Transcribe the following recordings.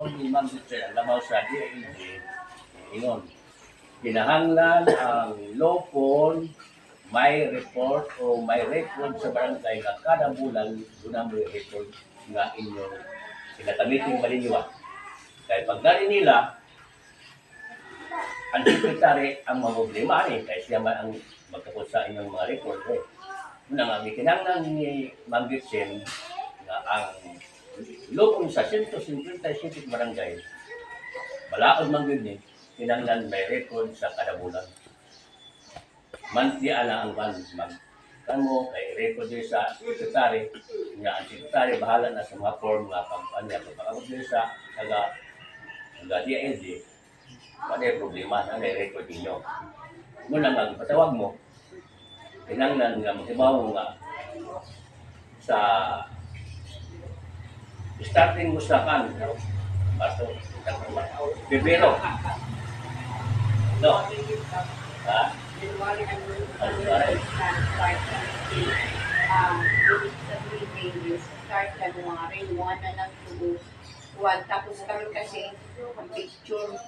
Imam Sir, labaw sa DILG, ingon, kinahanglan ang lopon may report o may record sa barangay nga kada bulan doon may record nga inyong sinagamiting maliniwan. Kaya pag dali nila, ang sekretary ang problema kaya siya man ang magkapot sa inyong mga record. Muna nga, may kinahanglan ni Ma'am Gitsin nga ang lopon sa 157 barangay, balaod man yun kinahanglan may record sa kada bulan. Monthly ala ang kan mo kay record din sa sekretary nga ang sekretary bahala na sa mga form nga kampanya pagkakabot din sa taga DILG wala problema na may record ninyo. Muna nga patawag mo kinahanglan nga maghibaw nga sa starting mo sa kan baso Pebrero no ha January and start January, 1 na lang to 1. Tapos karon kasi ang picture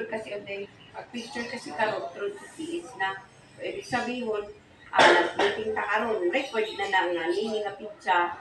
kasi karon through TTS na. So, ibig sabihin, nag-meeting ta karon, record na lang nga nini nga pizza,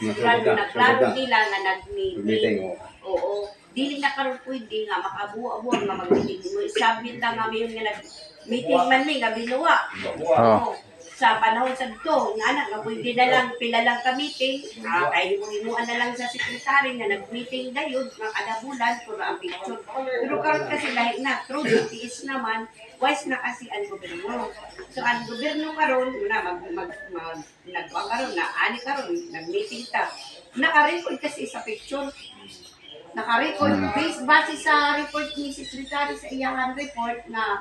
sigurado naglaro nila nga nag-meeting. Oo. Dili na karon pwede nga makabuo-buo nga mag-meeting. Sabi ta nga mayon nga nag-meeting man ni nga binuwa. Oo. Sa panahon sa to, nga nga pwede na lang pila lang ka meeting. Kay himuan na lang sa sekretary nga nag-meeting dayon nga kada bulan puro ang picture. Pero karon kasi lahi na through DTS naman, wise na kasi ang gobyerno. So ang gobyerno karon na nagwa karon na ani karon nag-meeting ta. Naka-record kasi sa picture. Naka-record base sa report ni secretary sa iyang report na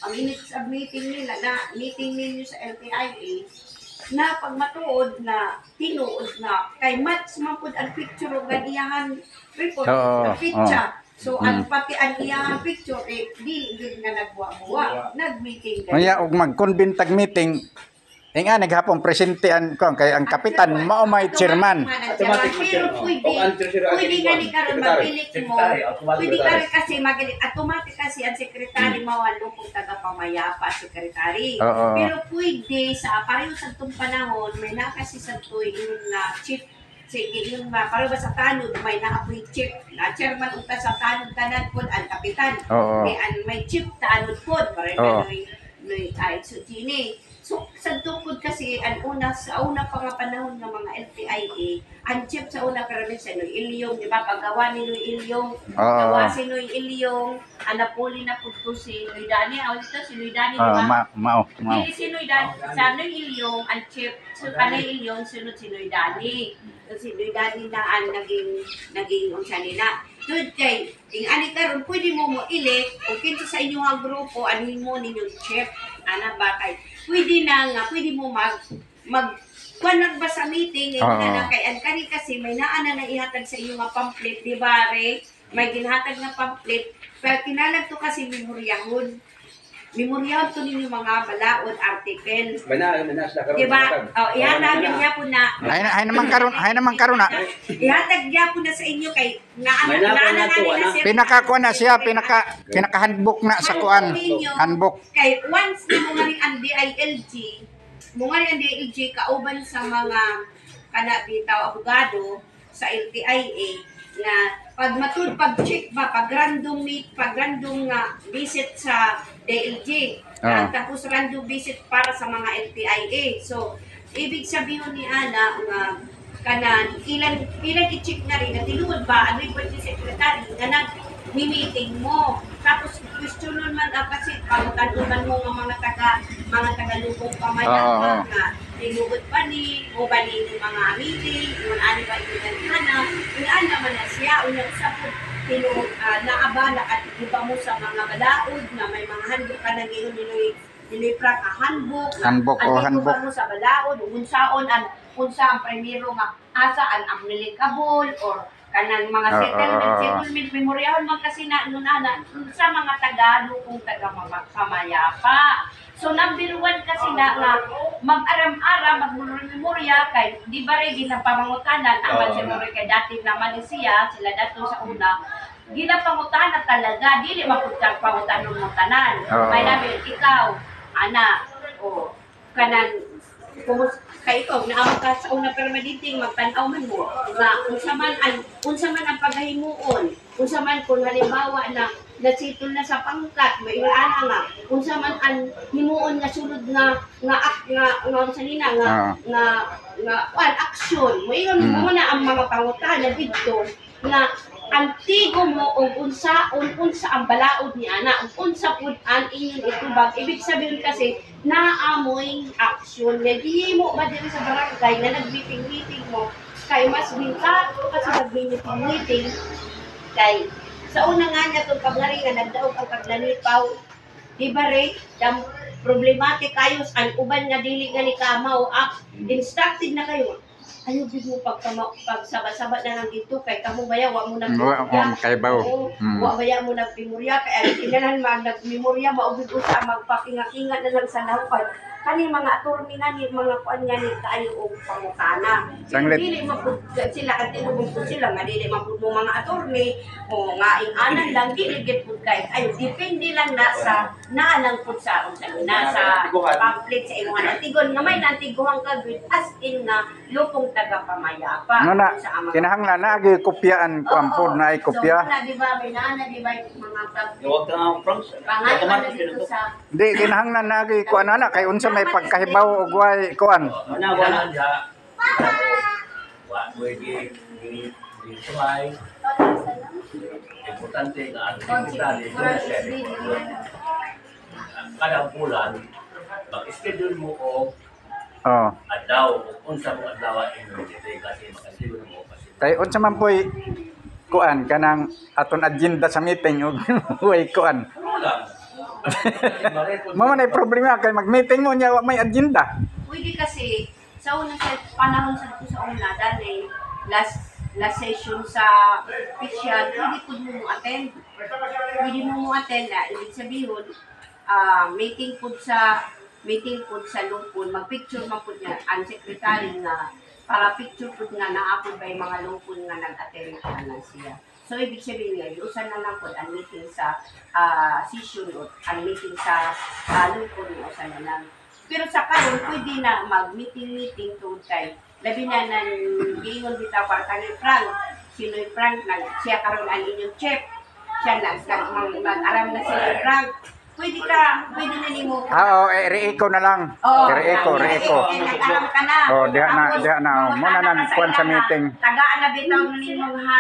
ang minutes of meeting nila na meeting ninyo sa LTIA na pagmatuod na tinuod na kay match man pud ang picture og iyang report na picture. So ang pati ang iyang picture di gid nga nagbuwa-buwa nag-meeting kayo. Maya og mag-convene tag meeting nga naghapon presentean ko kay ang kapitan mao may chairman. Pero pwede gani karon mag-elect mo. Pwede karon kasi mag-elect automatic kasi ang sekretary mao ang lupong taga-pamayapa sekretary. Pero pwede sa pareho sa tong panahon may na kasi sa toy ingon nga chief sige yun ba para ba sa tanod may naapoy chief na chairman unta sa tanod tanan pod ang kapitan. May chief tanod pod pareho noy ay so dini. So, sa tungkod kasi, sa una pa nga panahon ng mga LTIA, ang chief sa una karamihan sa Noy Ilyong, di ba? Paggawa ni Noy Ilyong, gawa si Noy Ilyong, napuli na po si Noy Dani. Si Noy Dani, di ba? Hindi si Noy Dani. Sa Noy Ilyong, ang chief, so Noy Ilyong, sunod si Noy Dani. So, si Noy Dani na ang naging unsanina. Doon kay, ani karon pwede mo elect o kinsa sa inyong nga grupo anin mo ninyong chef ba kay pwede mo kuan ba sa meeting na kay an kani kasi may naa na ihatag sa inyo nga pamphlet di ba re may ginhatag nga pamphlet pero kinalag to kasi memoryahon to ninyo mga balaod article. Diba? Ihatag niya po na. Ay naman karon na. Ihatag niya po na sa inyo kay naana na siya. Pinakakuan na siya, pinaka-handbook na sa kuan. Handbook. Kay once na mga ang DILG, kauban sa mga kana bitaw abogado sa LTIA na pag-check ba, pag random visit sa DLG, tapos random visit para sa mga LTIA. So, ibig sabihin ni Ana nga kanan ilan i-check na rin na tinuod ba ano yung pwede secretary na nag-meeting mo. Tapos questionon man kasi pagkaduman mo ng mga taga-lupong pamayaman nga tinuod pa ni o bali ng mga meeting, kung ano ba itinanhana, kung ano man na siya, una usap po tinuod naabala at iba mo sa mga balaod na may mga handbook ka na ngayon nilipra ka handbook mo sa balaod, unsaon ang primero nga asaan ang applicable or kanang mga settlement memorial man kasi na sa mga Tagalog kung taga-pamayapa. So number 1 kasi na nga mag-aram-aram, mag-memorya kay di ba rin ginapamangutanan ang Mansimori kay dati naman siya, sila dato sa una, ginapangutanan talaga, dili maputang pangutanon mo tanan. May namin, ikaw, ana, o, kanan, kay ikaw, naamang ka sa una permanenting, magtanaw man mo, nga, unsa man ang paghahimuon, unsa man kung halimbawa na nasitol na sa pangkat, may ana nga, unsa man ang himuon nga sulod nga aksyon, mo na ang mga pangutana dito, nga, antigo mo o unsa ang balaod ni ana ug unsa pud ang inyong itubag. Ibig sabihin kasi naamoy aksyon nga gihimo ba diri sa barangay na nag-meeting mo kay mas bintado kasi nag-meeting kay sa una nga niya itong paglari nga nagdaog ang paglanipaw di ba rin problematic kayo ang uban nga dili nga ni kamaw instructed na kayo ayaw din mo pagsaba-saba na lang dito kay kamo baya wa mo nagmemorya kay baw wa baya mo nagmemorya kay inanan man nagmemorya maugid usa magpakinga-kinga na lang sa lapan kani mga attorney nga ni mga kuan nga ni kaayo og pangutana dili mapud sila kadto mo sila nga dili mapud mo mga attorney o nga ing-anan lang dili gid pud kay ayo depende lang na sa naalang pud sa unsa nasa pamphlet sa imong antigon nga may nantiguhang ka with as in nga lupong taga-pamayapa no na kinahanglan na agi kopyaan ko ampod na ay kopya so na di ba may naana di ba mga Huwag ka nga Frank. pangalan dito sa di kinahanglan na agi kuan ana kay unsa may pagkahibaw og way kuan Wala. Wa pwede ni try. Importante nga ang sekretary na siya. Kada bulan mag-schedule mo o adlaw kung unsa mo adlaw inyo kasi makasigo mo kasi. Kay unsa man poy kuan kanang aton agenda sa meeting og way kuan. Mao na problema kay mag-meeting mo nya wa may agenda. Pwede kasi sa una sa panahon sa una dahil last session sa official pwede po mo attend. Pwede mo attend na ibig sabihin meeting po sa lupon magpicture man po niya ang secretary nga para picture po nga naapod ba yung mga lupon nga nag-attend na siya. So, ibig sabihin nga, usan na lang po ang meeting sa session o ang meeting sa lupon o usan na lang. Pero sa karon pwede na mag-meeting tungkol kay labi na nang giingon bitaw para kanil Frank. Sino yung Frank? Siya karon ang inyong chef. Siya nag-aram na sila Frank. Pwede na nimo. Reiko na lang. Reiko. Nag-aram ka na. Diha na. Mo na nan kuan sa meeting. Tagaan na bitaw nimo mga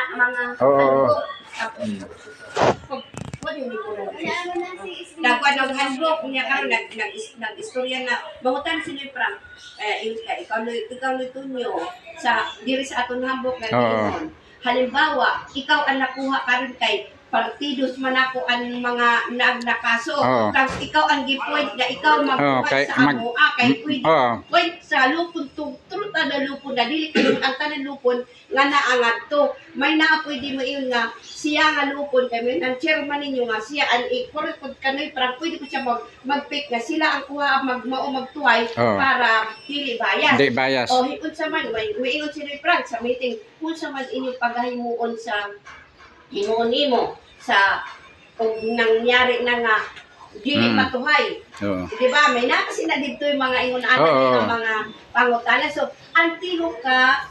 nagkuhan ng handbook niya karon nag-istorya na mangutan sila Frank ikaw tunyo sa diri sa aton handbook na ingon halimbawa ikaw ang nakuha karon kay partidos man ako ang mga nakaso tapos ikaw ang gipoint na ikaw magbuhat sa amo kay point sa lupon truth na lupon na dili kayo ang tanan lupon nga naangat to may naa pwede mo iyon nga siya nga lupon kay may ang chairman ninyo nga siya ang i-correct kanoy para pwede ko siya mag-pick nga sila ang kuha magtuway para dili bias o unsa man may iyon sila Frank sa meeting unsa man inyong paghahimuon sa himuon nimo sa kung nangyari na nga dili matuhay. Di ba? May nakasi na dito yung mga ingon-anan ng mga pangutana. So, antino ka,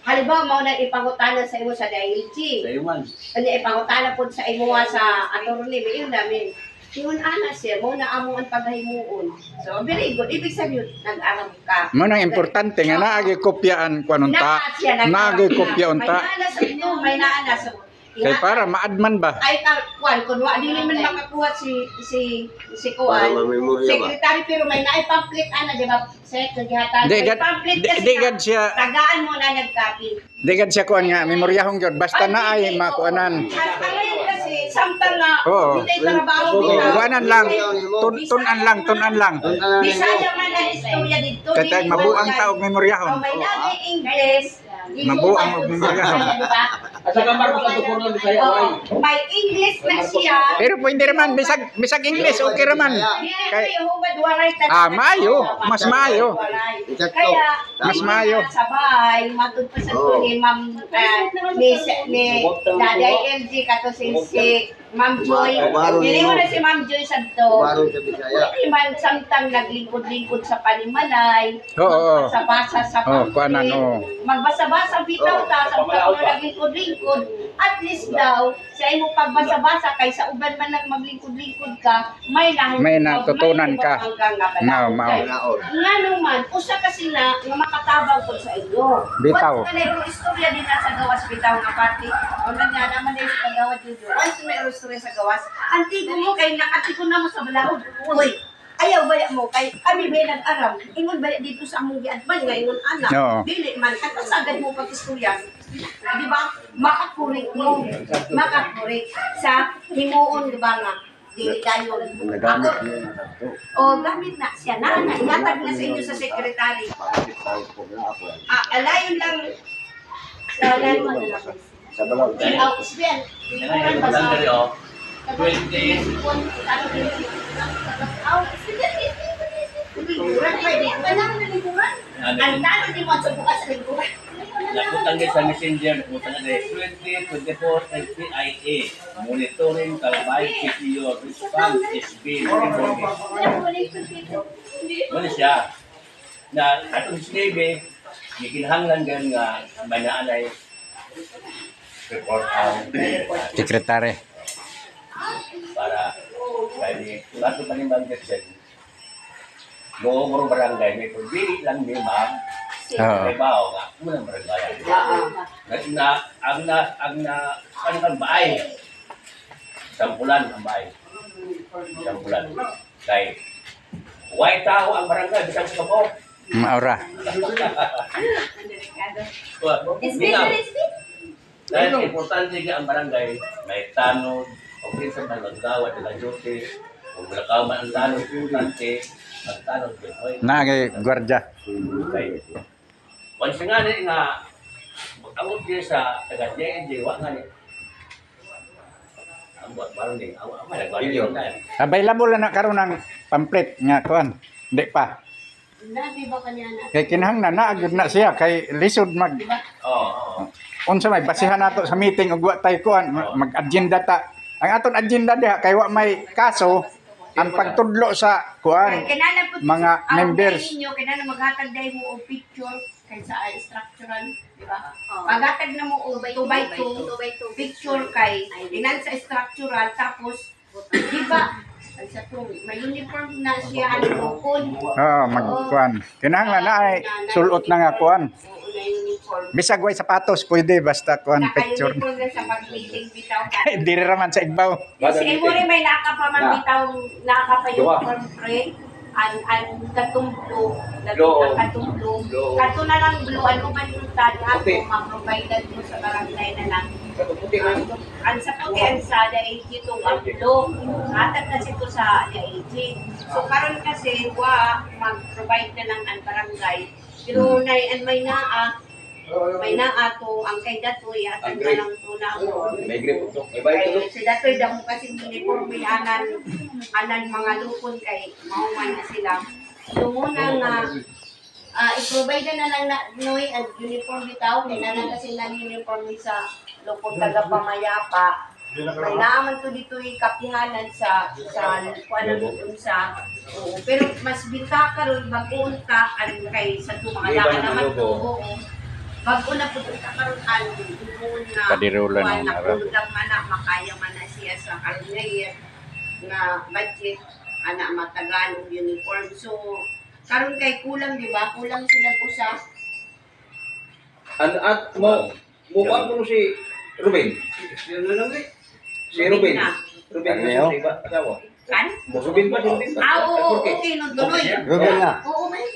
halimbawa mo na ipangutana sa imo sa DILG. Sa iman. Ano ipangutana po sa imo sa attorney, may yun namin. Ingon-ana siya, mo na amo ang paghahimuon. So, very good. Ibig sabihin, nag-aram ka. Mo nang importante nga naagi kopyaan kuan unta. Naagi kopya unta. May naana sa ito, may naana sa kay para maadman ba? Ay kuan kun wa dili man makakuha si kuan. Secretary pero may naay pamphlet ana di ba? Set gihatan. Pamphlet kasi. Digad siya. Tagaan mo na nagcopy. Digad siya kuan nga memoryahon gyud basta na ay makuanan. Kasi samtang na hindi trabaho kuanan lang. Tunan lang. Bisaya man ang istorya dito. Kay mabuang taog memoryahon. May naging English Mabuang og Bisaya. At saka Marcos ang tukuro ng Bisaya, oray. May English na siya. Pero pwede raman bisag English okay raman. Kay maayo, mas maayo. Kaya Mas maayo. sabay matud pa sa ni Ma'am ni Daday MG kato si Ma'am Joy. Dili mo na si Ma'am Joy sadto. Hindi man samtang naglingkod-lingkod sa panimalay. Oo. Basa sa kuanan magbasa-basa bitaw ta sa pagkaon naglingkod-lingkod. At least daw sa imo pagbasa-basa kaysa uban man lang maglingkod-lingkod ka, may natutunan ka. Mao. Nga naman, usa ka sila nga makatabang po sa inyo. Bitaw. Once na may istorya din na sa gawas bitaw nga party. O nga naman na sa gawas dito. Once may istorya sa gawas, antigo mo kay nakatiko na mo sa balaod. Uy, ayaw baya mo kay kami ba nag-aram. Ingon baya dito sa among giadman nga ingon anak. Oo. Dili man katasagad mo pag istorya. Di ba? Makakurik mo. Makakurik sa himuon di ba nga dili dayon. Ako, gamit na siya na ihatag na sa inyo sa secretary. Alayon lang sa alayon lang. Sa balaw. Sven, Yan ang lang dali, oh. 20. Ang tanong di mo sa bukas sa lingkuran. Nakutang din sa messenger, nakutang na din. 2024 NPIA. Monitoring Kalabay PTO. Response is being recorded. Ano siya? Na atong sinabi, gikinahanglan gan nga may naanay report out Sekretary. para kaya lahat ng panimang Jackson noong barangay may pagdili lang ni ma'am Oo. may bao nga unang barangay ang ano kan baay sampulan ang baay sampulan kay white tao ang barangay bisang kapo Maura. dahil importante nga ang barangay may tanod o kinsa man maggawat ng justice kung wala ka man ang tanod importante ang tanod hoy Naagay gwardiya. kay once nga ni nga mag-amot din sa taga-JNJ wa nga ni ang buat barang din awa nagwaliw na Available na karon ng pamphlet nga kuan. Hindi pa. Nabi ba kanya na? Kay kinahanglan na agud na siya kay lisod oo unsa may basihan nato sa meeting ug wa tay kuan mag-agenda ta. Ang aton agenda diha kay wa may kaso ang pagtudlo sa kuan mga members. Kinana maghatag dai mo og picture kay sa structural, di ba? Maghatag na mo og 2 by 2 picture kay inan sa structural tapos di ba? Sa to may uniform na siya ang bukod. Oo, magkuan. Kinahanglan na ay sulot na nga kuan. Na uniform. Bisag way sapatos pwede basta kuan picture. Naka-uniform na sa pag-meeting bitaw ka. Diri raman sa igbaw. Kasi mo rin may nakapaman bitaw uniform pre an katong blue katong blue kato na lang blue ano man yung tali ako ma-provide mo sa barangay na lang ang sa puti ang sa DAG itong ang blue hatag na sito sa DAG so karon kasi mag-provide na lang ang barangay pero may naa to ang kay datoy atag na lang to na May grip ito. May bayad ito. si datoy damo kasi uniforme anan mga lupon kay mauman na sila so muna nga i-provide na lang na noy ang uniform bitaw na kasi lang uniform sa lupon taga pamayapa may naaman to dito kapihanan sa kuanan dun sa pero mas binta karon bago ta ang kay sa tumaala naman to bago na po karon na Kadirulan ang harap. Anak makaya man na siya sa karon na budget anak matagal og uniform. So karon kay kulang di ba? Kulang sila usa. At mo si Ruben. Si Ruben. Ruben mo si asawa. Kan? Ruben pa din. Oo, okay nung tuloy. Ruben nga. Oo,